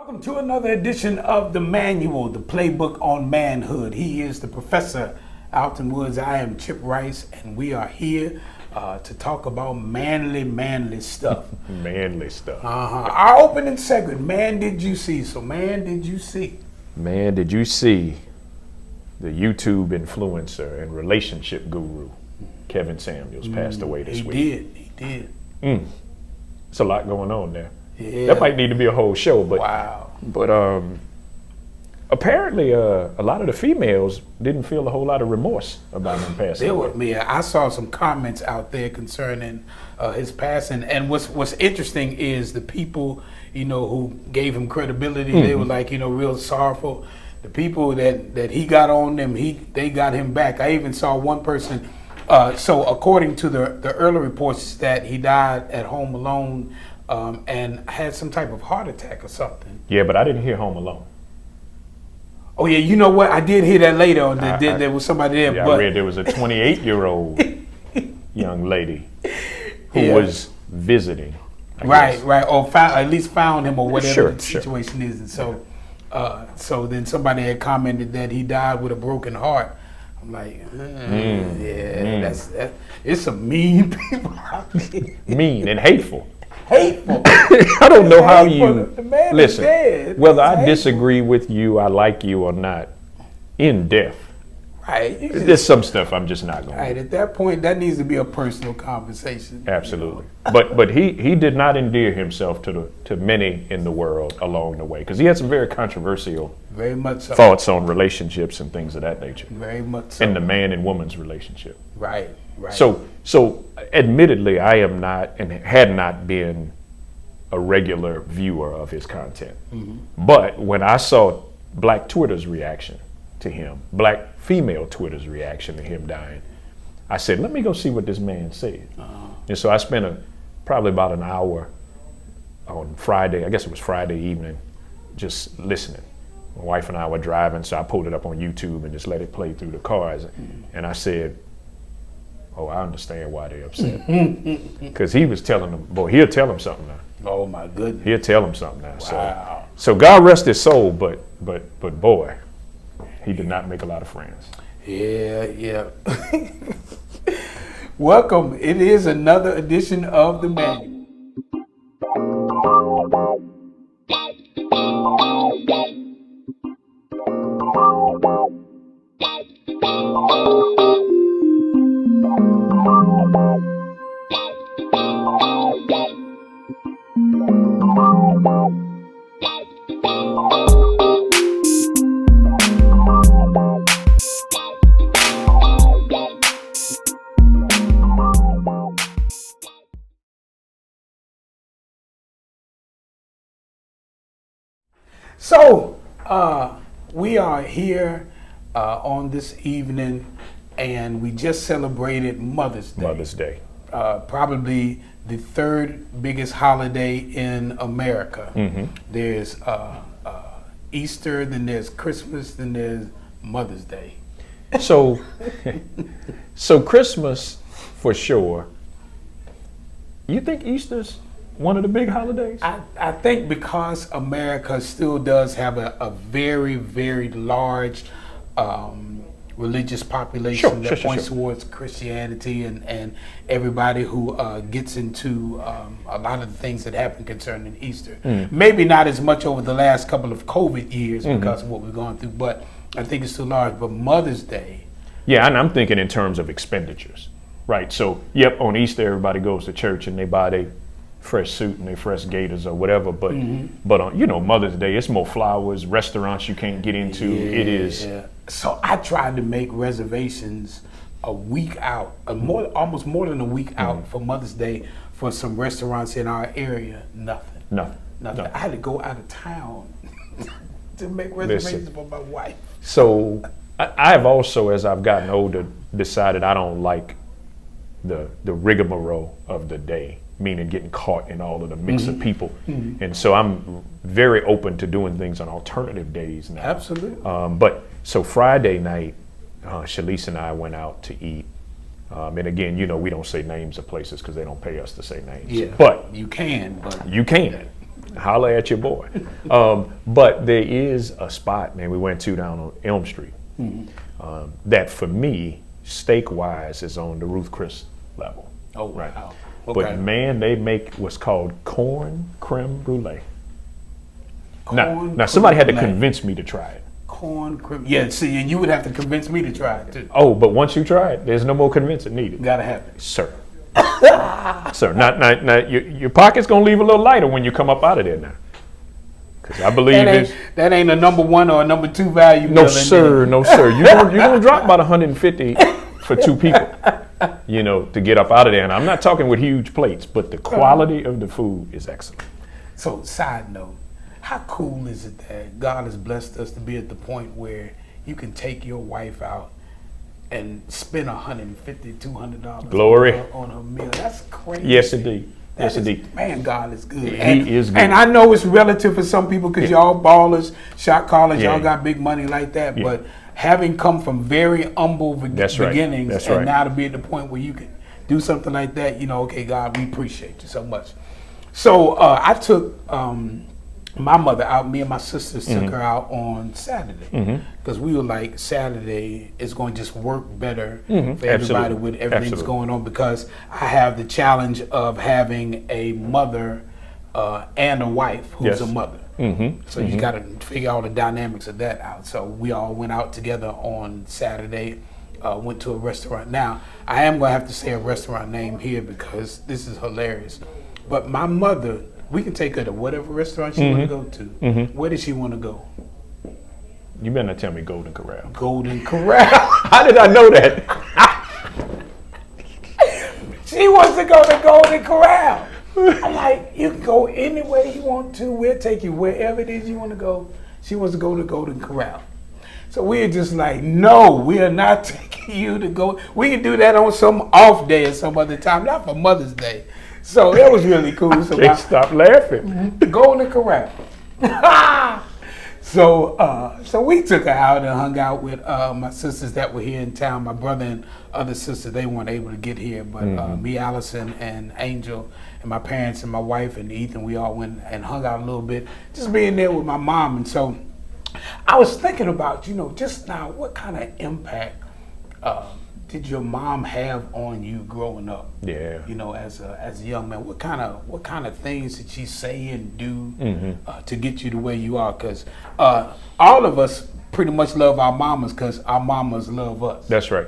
Welcome to another edition of the Manual, the playbook on manhood. He is the Professor Alton Woods. I am Chip Rice, and we are here to talk about manly stuff. Manly stuff. Our opening segment, Man Did You See? So, man, did you see? Man, did you see the YouTube influencer and relationship guru, Kevin Samuels, passed away this week? He did. It's a lot going on there. Yeah. That might need to be a whole show, but Wow. But apparently a lot of the females didn't feel a whole lot of remorse about him passing away. I saw some comments out there concerning his passing, and what's interesting is the people, who gave him credibility, they were like, real sorrowful. The people that he got on them, they got him back. I even saw one person. So according to the early reports, that he died at home alone and had some type of heart attack or something. Yeah, but I didn't hear Home Alone. Oh yeah, you know what? I did hear that later. There was somebody there. Yeah, but I read there was a 28-year-old young lady who was visiting. I guess. Right. Or at least found him, or whatever the Sure. situation is. And so then somebody had commented that he died with a broken heart. I'm like, that's it's some mean people out there. Mean and hateful. Hateful. I don't know how you The man is listen. dead. Whether It's I hateful. disagree with you, I like you or not, in death. Right. There's some stuff I'm just not going Right. to. At that point, that needs to be a personal conversation. Absolutely. But he did not endear himself to many in the world along the way, because he had some very controversial Very much so. thoughts on relationships and things of that nature, Very much so. and the man and woman's relationship. Right. So admittedly, I am not and had not been a regular viewer of his content. But when I saw Black Twitter's reaction to him, Black female Twitter's reaction to him dying, I said, let me go see what this man said. And so I spent probably about an hour on Friday, I guess it was Friday evening, just listening. My wife and I were driving, so I pulled it up on YouTube and just let it play through the cars. And I said, oh, I understand why they're upset. Because he was telling them, boy, he'll tell them something now. Oh my goodness. He'll tell them something now. Wow. So God rest his soul, but boy, he did not make a lot of friends. Yeah. Welcome. It is another edition of the Manual. So, we are here on this evening, and we just celebrated Mother's Day. Mother's Day. Probably the third biggest holiday in America. There's Easter, then there's Christmas, then there's Mother's Day. So Christmas, for sure. You think Easter's one of the big holidays? I think because America still does have a very, very large religious population that points towards Christianity, and everybody who gets into a lot of the things that happen concerning Easter. Maybe not as much over the last couple of COVID years because of what we've gone through, but I think it's still large. But Mother's Day. Yeah, and I'm thinking in terms of expenditures, right? So, yep, on Easter, everybody goes to church and they buy their fresh suit and their fresh gaiters or whatever. But on Mother's Day, it's more flowers, restaurants you can't get into. It is. Yeah. So I tried to make reservations a week out, almost more than a week out for Mother's Day for some restaurants in our area. Nothing. I had to go out of town to make reservations for my wife. So I've also, as I've gotten older, decided I don't like the rigmarole of the day, meaning getting caught in all of the mix of people. And so I'm very open to doing things on alternative days now. Absolutely. So Friday night, Shalise and I went out to eat. And again, we don't say names of places because they don't pay us to say names. Yeah, but you can. you can. holler at your boy. But there is a spot, man, we went to down on Elm Street that for me, steak-wise, is on the Ruth Chris level. Oh, right. wow. Okay. But man, they make what's called corn creme brulee. Now somebody had to convince me to try it. Corn creme. Yeah, see, and you would have to convince me to try it too. Oh, but once you try it, there's no more convincing needed. Gotta have it. Sir. Sir, now your pocket's gonna leave a little lighter when you come up out of there now. Because I believe that ain't a number 1 or a number 2 value. No sir, no sir. You're gonna drop about 150 for 2 people, to get up out of there. And I'm not talking with huge plates, but the quality of the food is excellent. So, side note, how cool is it that God has blessed us to be at the point where you can take your wife out and spend $150, $200 Glory. on her meal? That's crazy. Yes, indeed. Yes, indeed. Man, God is good. He is good. And I know it's relative for some people because y'all ballers, shot callers, y'all got big money like that. Yeah. But having come from very humble beginnings and now to be at the point where you can do something like that, okay, God, we appreciate you so much. So I took my mother out, me and my sisters took her out on Saturday because we were like, Saturday is going to just work better for everybody with everything that's going on, because I have the challenge of having a mother and a wife who's a mother. So you got to figure all the dynamics of that out. So we all went out together on Saturday, went to a restaurant. Now, I am going to have to say a restaurant name here because this is hilarious. But my mother, we can take her to whatever restaurant she want to go to. Where does she want to go? You better not tell me Golden Corral. Golden Corral. How did I know that? She wants to go to Golden Corral. I'm like, you can go anywhere you want to. We'll take you wherever it is you want to go. She wants to go to Golden Corral. So we're just like, no, we are not taking you to go. We can do that on some off day or some other time, not for Mother's Day. So it was really cool. So can't stop laughing. Golden Corral. So we took her out and hung out with my sisters that were here in town. My brother and other sisters, they weren't able to get here, but me, Allison, and Angel, and my parents and my wife and Ethan, we all went and hung out a little bit, just being there with my mom. And so I was thinking about, just now, what kind of impact did your mom have on you growing up? Yeah. As a young man, what kind of things did she say and do to get you to where you are? Because all of us pretty much love our mamas because our mamas love us. That's right.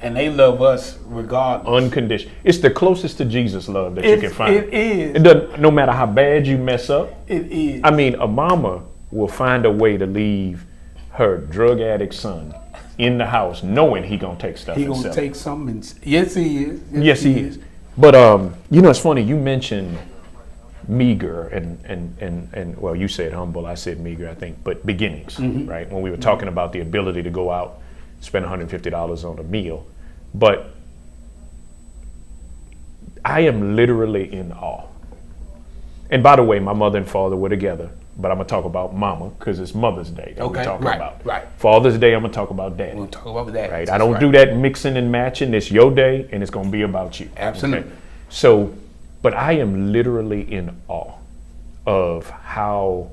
And they love us regardless. Unconditional. It's the closest to Jesus love that you can find. It is. It doesn't, no matter how bad you mess up. It is. I mean, a mama will find a way to leave her drug addict son in the house, knowing he gonna take stuff. He gonna take something. Yes, he is. Yes, he is. But it's funny. You mentioned meager and well, you said humble. I said meager, I think, but beginnings, right? When we were talking about the ability to go out, spend $150 on a meal, but I am literally in awe. And by the way, my mother and father were together. But I'm gonna talk about mama because it's Mother's Day that we're talking about. Right. Father's Day, I'm gonna talk about daddy. We'll talk about that. Right. I don't do that mixing and matching. It's your day, and it's gonna be about you. Absolutely. Okay? So, but I am literally in awe of how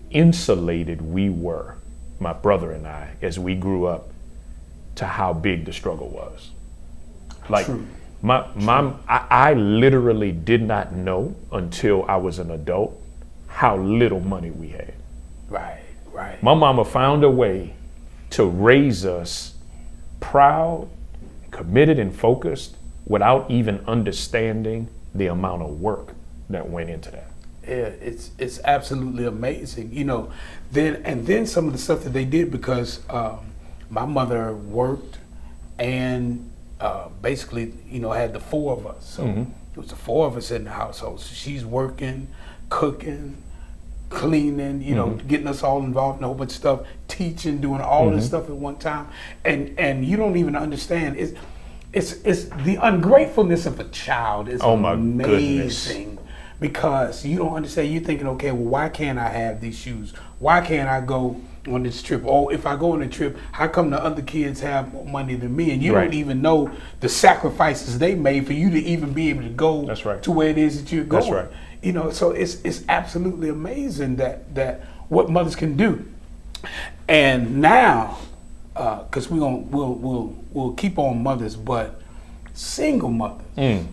insulated we were, my brother and I, as we grew up, to how big the struggle was. Like, True. I literally did not know until I was an adult how little money we had. Right. My mama found a way to raise us proud, committed, and focused without even understanding the amount of work that went into that. Yeah, it's absolutely amazing. Then some of the stuff that they did, because my mother worked and basically, had the 4 of us. So it was the 4 of us in the household. So she's working, cooking, cleaning, getting us all involved in a whole bunch of stuff, teaching, doing all this stuff at one time. And you don't even understand. It's the ungratefulness of a child is amazing. Because you don't understand. You're thinking, okay, well, why can't I have these shoes? Why can't I go on this trip? Or if I go on a trip, how come the other kids have more money than me? And you don't even know the sacrifices they made for you to even be able to go to where it is that you're going. That's right. so it's absolutely amazing that what mothers can do. And now, because we'll keep on mothers, but single mothers.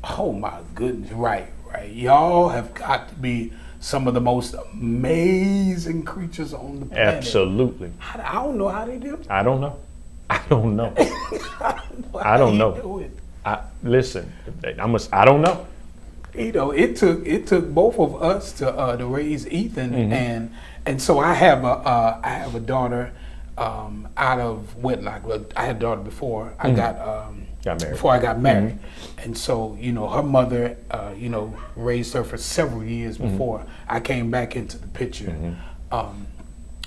Oh my goodness! Right. Y'all have got to be some of the most amazing creatures on the planet. Absolutely. I don't know how they do it. I don't know. I don't know. Listen, I don't know. It took both of us to raise Ethan, and so I have a daughter out of wedlock. Well, I had a daughter before I got married. Before I got married, and so her mother raised her for several years before I came back into the picture.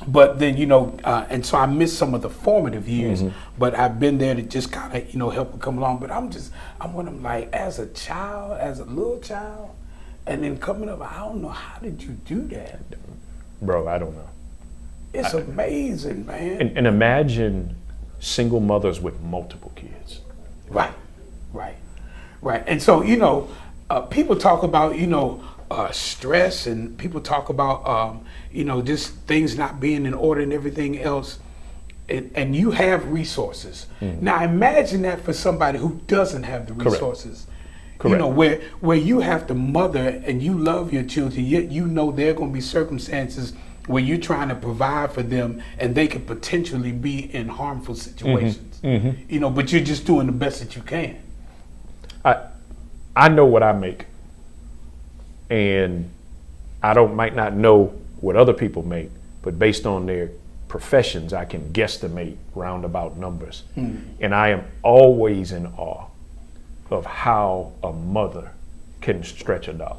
But then and so I missed some of the formative years, but I've been there to just kind of help her come along. But I'm one of them, like, as a little child, and then coming up, I don't know, how did you do that, bro? I don't know. It's amazing, man. And imagine single mothers with multiple kids. Right. And so people talk about stress, and people talk about just things not being in order and everything else, and you have resources. Now imagine that for somebody who doesn't have the resources. Correct. Where you have to mother and you love your children, yet there are going to be circumstances where you're trying to provide for them and they could potentially be in harmful situations. But you're just doing the best that you can. I know what I make, and I might not know what other people make, but based on their professions, I can guesstimate roundabout numbers. And I am always in awe of how a mother can stretch a dollar.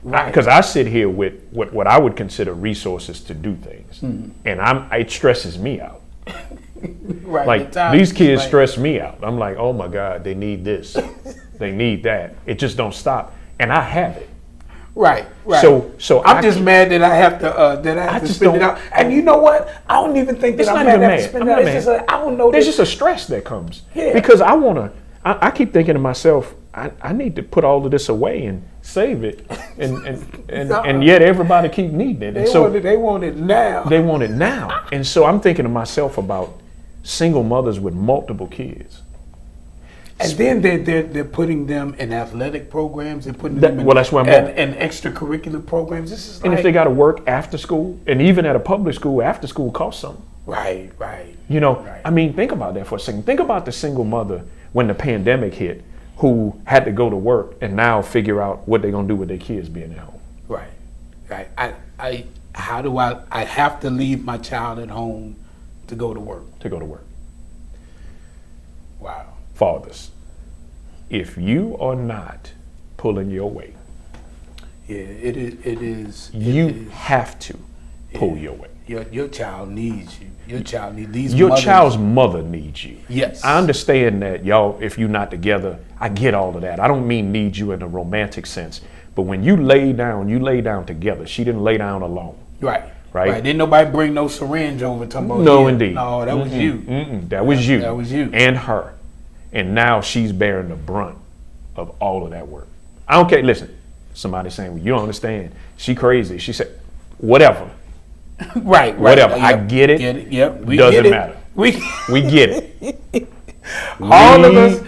Because I sit here with what I would consider resources to do things, and it stresses me out. Like, these kids stress me out. I'm like, oh my God, they need this, they need that. It just don't stop, and I have it. Right. So I'm just mad that I have to spend it out. And you know what? I don't even think that I'm mad to spend it out. It's just I don't know. There's just a stress that comes because I keep thinking to myself, I need to put all of this away and save it, and yet everybody keep needing it. And they want it now. They want it now, and so I'm thinking to myself about single mothers with multiple kids. And then they're putting them in athletic programs. They're putting them in, that's where I'm and extracurricular programs. This is and if they got to work after school, and even at a public school, after school costs something. Right. I mean, think about that for a second. Think about the single mother when the pandemic hit, who had to go to work and now figure out what they're gonna do with their kids being at home. Right. I have to leave my child at home to go to work. Wow. Fathers, if you are not pulling your weight, it is. You have to pull your weight. Your child needs you. Your child needs these. Your child's mother needs you. Yes. I understand that, y'all. If you're not together, I get all of that. I don't mean need you in a romantic sense, but when you lay down together. She didn't lay down alone. Right. Didn't nobody bring no syringe over to me. No, indeed. No, that was you. That was you. That was you. And her. And now she's bearing the brunt of all of that work. I don't care. Listen, somebody saying, well, you don't understand. She crazy. She said, whatever. Right. Whatever. Yep. I get it. Yep. Doesn't matter. We get it. All of us.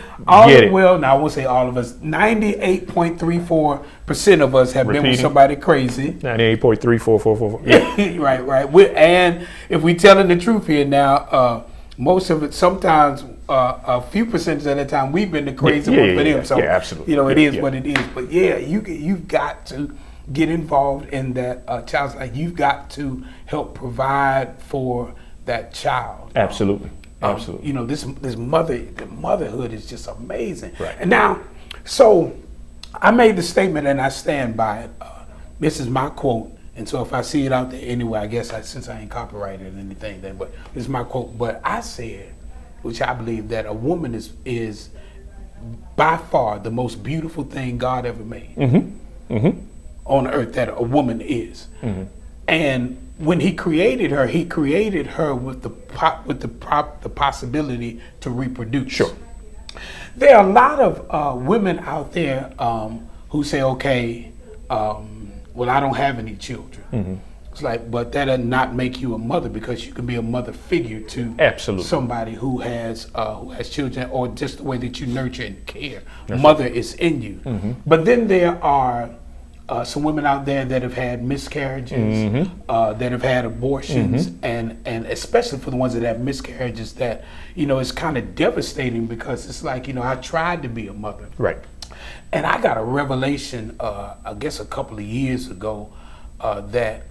Well, now I won't say all of us. 98.34% of us have been with somebody crazy. 98.3444. Yeah. Right. And if we telling the truth here now, most of it, sometimes a few percentage of the time, we've been the crazy one for them. So absolutely. It is what it is. But you've got to get involved in that child's life. You've got to help provide for that child. Absolutely. This motherhood is just amazing. Right. And now, so I made the statement and I stand by it. This is my quote. And so if I see it out there anyway, I guess since I ain't copyrighted or anything, then, but this is my quote. But I said, which I believe, that a woman is by far the most beautiful thing God ever made on earth. That a woman is, and when He created her with the possibility to reproduce. Sure. There are a lot of women out there who say, okay, well, I don't have any children. Mm-hmm. It's like, but that does not make you a mother, because you can be a mother figure to Absolutely. somebody who has children, or just the way that you nurture and care. That's mother is in you. Mm-hmm. But then there are some women out there that have had miscarriages, Mm-hmm. that have had abortions, Mm-hmm. and especially for the ones that have miscarriages, that, it's kind of devastating, because it's like, I tried to be a mother. Right. And I got a revelation, I guess a couple of years ago, that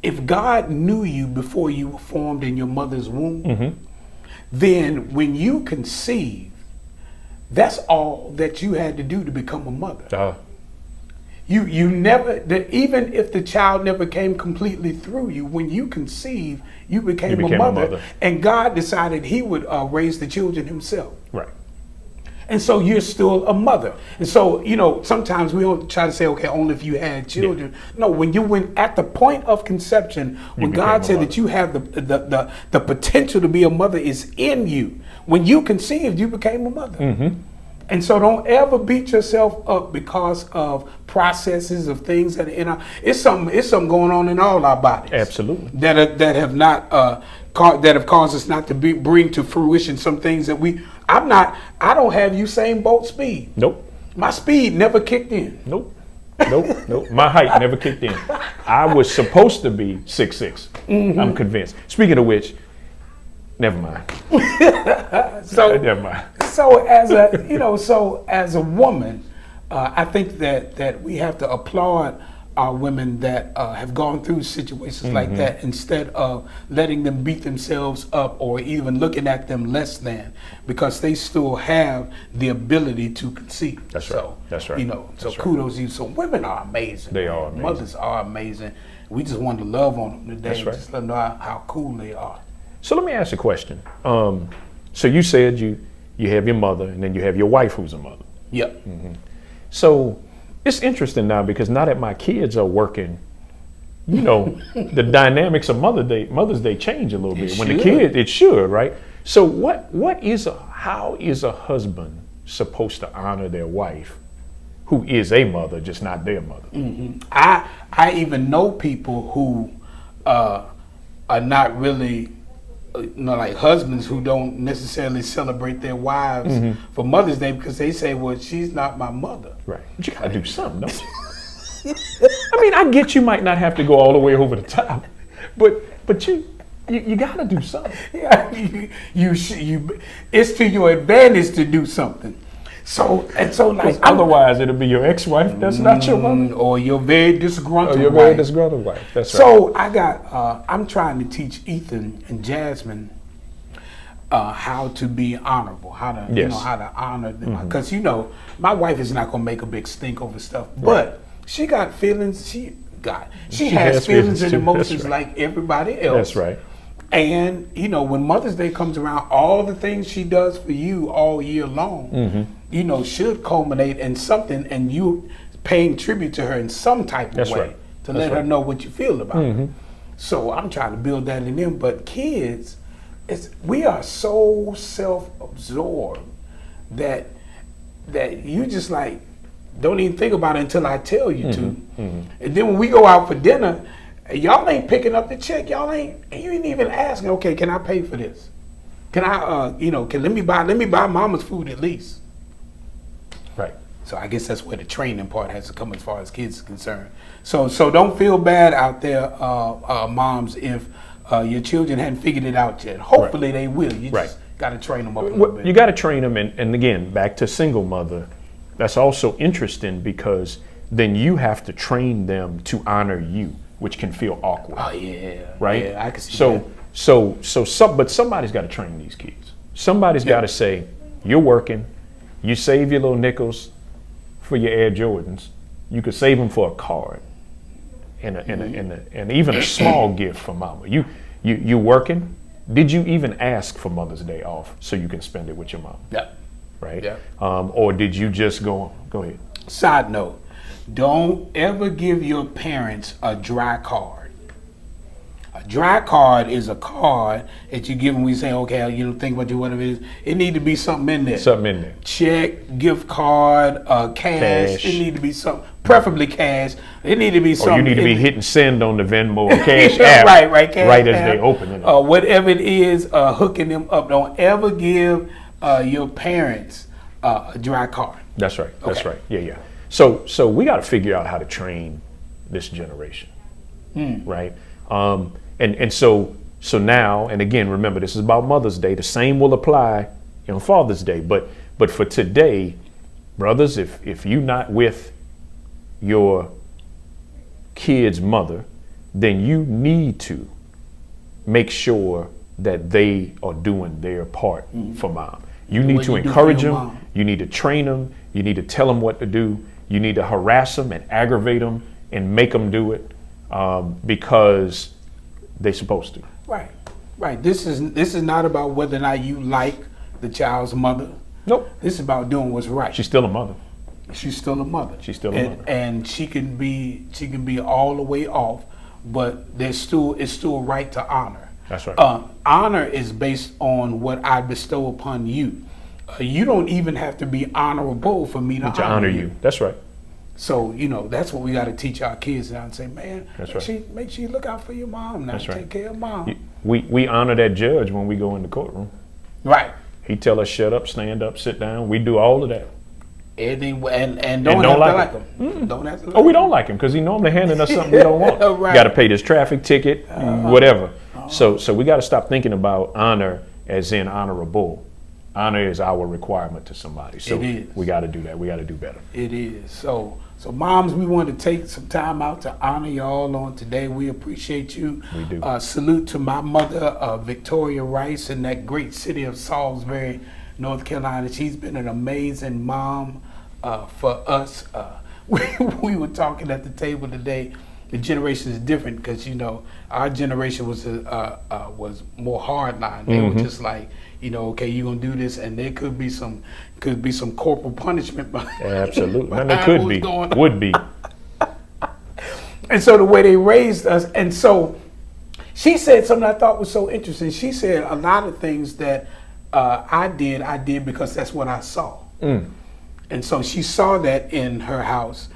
if God knew you before you were formed in your mother's womb, Mm-hmm. then when you conceived, that's all that you had to do to become a mother. You never, even if the child never came completely through you, when you conceived, you became a mother. And God decided he would raise the children himself. Right. And so you're still a mother. And so, sometimes we don't try to say, okay, only if you had children. Yeah. No, when you went at the point of conception, when God said that you have the potential to be a mother is in you. When you conceived, you became a mother. Mm-hmm. And so don't ever beat yourself up because of processes of things that are in our, it's something going on in all our bodies. Absolutely. That have not that have caused us not to bring to fruition some things that I don't have Usain Bolt speed. Nope. My speed never kicked in. Nope. Nope. My height never kicked in. I was supposed to be 6'6". Mm-hmm. I'm convinced. Speaking of which, never mind. Never mind. So as a woman, I think that we have to applaud our women that have gone through situations like that, instead of letting them beat themselves up or even looking at them less than, because they still have the ability to conceive. That's right. That's right. So kudos to you. So women are amazing. They are amazing. Mothers are amazing. We just wanted to love on them today. That's right. Just let them know how cool they are. So let me ask a question. So you said you have your mother, and then you have your wife who's a mother. Yep. Mm-hmm. So it's interesting now, because now that my kids are working, the dynamics of Mother's Day change a little bit. When the kids, it should, right? So how is a husband supposed to honor their wife, who is a mother, just not their mother? Mm-hmm. I even know people who are not really, like husbands who don't necessarily celebrate their wives for Mother's Day, because they say, well, she's not my mother. Right. But you gotta do something, don't you? I mean, I get you might not have to go all the way over the top, but you gotta do something. Yeah, it's to your advantage to do something. So like, otherwise it'll be your ex-wife that's not your mother, or your very disgruntled wife. Very disgruntled wife. That's right. So I'm trying to teach Ethan and Jasmine how to be honorable, how to honor them. Because my wife is not gonna make a big stink over stuff, but she got feelings. She has feelings and emotions like everybody else. That's right. And when Mother's Day comes around, all the things she does for you all year long, should culminate in something, and you paying tribute to her in some type of way to let her know what you feel about her. So I'm trying to build that in them. But kids, we are so self-absorbed that you just like don't even think about it until I tell you to. And then when we go out for dinner, y'all ain't picking up the check. You ain't even asking, okay, can I pay for this? Can I, let me buy mama's food at least. Right. So I guess that's where the training part has to come as far as kids are concerned. So don't feel bad out there, moms, if your children hadn't figured it out yet. Hopefully they will. You just got to train them up a little bit. You got to train them, and again, back to single mother, that's also interesting, because then you have to train them to honor you, which can feel awkward. Oh yeah, right. Yeah, I can see that. But somebody's got to train these kids. Somebody's got to say, you're working, you save your little nickels for your Air Jordans. You could save them for a card, and even a small gift for mama. You working? Did you even ask for Mother's Day off so you can spend it with your mom? Yeah. Right. Yeah. Or did you just go ahead? Side note. Don't ever give your parents a dry card. A dry card is a card that you give them. We say, okay, you know, think about you whatever it is. It need to be something in there. Something in there. Check, gift card, cash. It need to be something, preferably cash. It need to be something. Or you need to be hitting send on the Venmo or Cash App. Right, Cash right as App. they open it. Whatever it is, hooking them up. Don't ever give your parents a dry card. That's right. That's right. Yeah. So we got to figure out how to train this generation, right? And so now, and again, remember, this is about Mother's Day. The same will apply on Father's Day. But for today, brothers, if you're not with your kid's mother, then you need to make sure that they are doing their part for mom. You need to encourage them. You need to train them. You need to tell them what to do. You need to harass them and aggravate them and make them do it because they're supposed to. Right. This is not about whether or not you like the child's mother. Nope. This is about doing what's right. She's still a mother. She's still a mother. She's still a mother. And she can be all the way off, but it's still right to honor. That's right. Honor is based on what I bestow upon you. You don't even have to be honorable for me to honor you. That's right. So, you know, that's what we got to teach our kids now and say, man, that's make sure you look out for your mom now. That's right. Take care of mom. We honor that judge when we go in the courtroom. Right. He tell us shut up, stand up, sit down. We do all of that. Everything, and don't have to like him. Don't have to like him. We don't like him because he normally handing us something we don't want. Right. Got to pay this traffic ticket, whatever. So we got to stop thinking about honor as in honorable. Honor is our requirement to somebody. So we got to do that. We got to do better. It is. So moms, we want to take some time out to honor y'all on today. We appreciate you. We do. Salute to my mother, Victoria Rice, in that great city of Salisbury, North Carolina. She's been an amazing mom for us. We were talking at the table today. The generation is different because, you know, our generation was more hardline. They were just like, you know, okay, you're gonna do this, and there could be some corporal punishment. Absolutely, and there could be, would be. And so the way they raised us, and so she said something I thought was so interesting. She said a lot of things that I did because that's what I saw, and so she saw that in her house.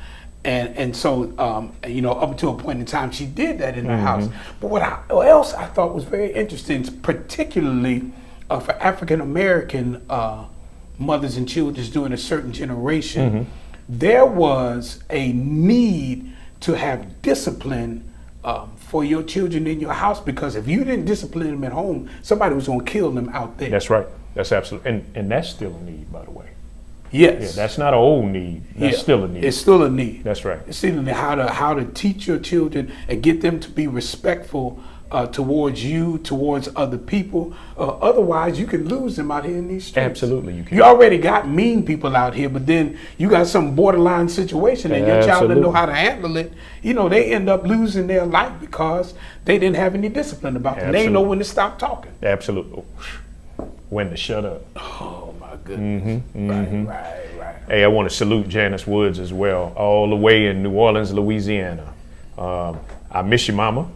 And so, you know, up until a point in time, she did that in her house. But what else I thought was very interesting, particularly for African American mothers and children during a certain generation, there was a need to have discipline for your children in your house, because if you didn't discipline them at home, somebody was going to kill them out there. That's right. That's absolutely, and that's still a need, by the way. Yes. Yeah, that's not an old need. That's still a need. It's still a need. That's right. It's still a need. How to teach your children and get them to be respectful towards you, towards other people. Otherwise, you can lose them out here in these streets. Absolutely, you can. You already got mean people out here, but then you got some borderline situation, and your child doesn't know how to handle it. You know, they end up losing their life because they didn't have any discipline about them. They didn't know when to stop talking. Absolutely. When to shut up. Oh my goodness. Right. Hey, I want to salute Janice Woods as well, all the way in New Orleans, Louisiana. I miss you, Mama,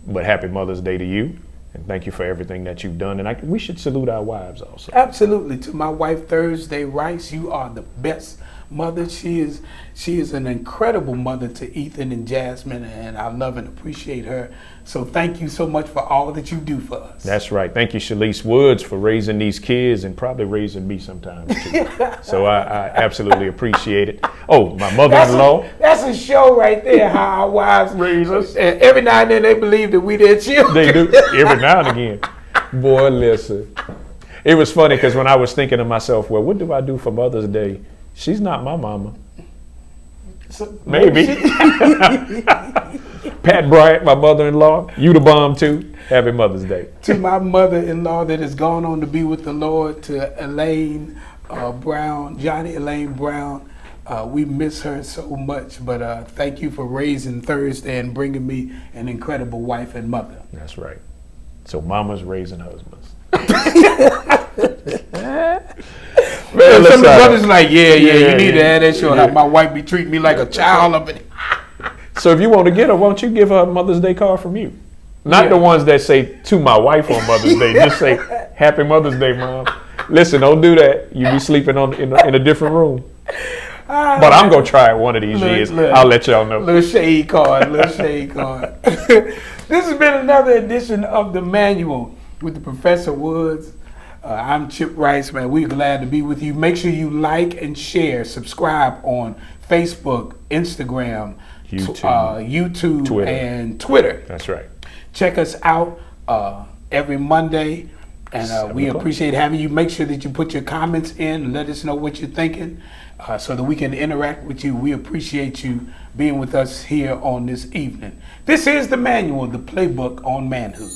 but happy Mother's Day to you, and thank you for everything that you've done. And we should salute our wives also. Absolutely. To my wife, Thursday Rice, you are the best mother. She is an incredible mother to Ethan and Jasmine, and I love and appreciate her. So thank you so much for all that you do for us. That's right. Thank you, Shalise Woods, for raising these kids and probably raising me sometimes too. So I absolutely appreciate it. Oh, my mother-in-law. That's a show right there, how our wives raise us. Every now and then they believe that we their children. They do, every now and again. Boy, listen. It was funny because when I was thinking to myself, well, what do I do for Mother's Day? She's not my mama. So, maybe. Pat Bryant, my mother-in-law, you the bomb too. Happy Mother's Day. To my mother-in-law that has gone on to be with the Lord, to Elaine Brown, Johnny Elaine Brown, we miss her so much, but thank you for raising Thursday and bringing me an incredible wife and mother. That's right. So mama's raising husbands. Man, some of the brothers like, yeah, you need to add that show. How my wife be treating me like a child up in. So if you want to get her, why don't you give her a Mother's Day card from you? Not the ones that say to my wife on Mother's Day. Just say Happy Mother's Day, Mom. Listen, don't do that. You be sleeping in a different room. But I'm gonna try it one of these years. I'll let y'all know. Little shade card. This has been another edition of The Manual with the Professor Woods. I'm Chip Rice, man. We're glad to be with you. Make sure you like and share, subscribe on Facebook, Instagram, YouTube, Twitter. And Twitter. That's right. Check us out every Monday, and we appreciate having you. Make sure that you put your comments in and let us know what you're thinking so that we can interact with you. We appreciate you being with us here on this evening. This is The Manual, the playbook on manhood.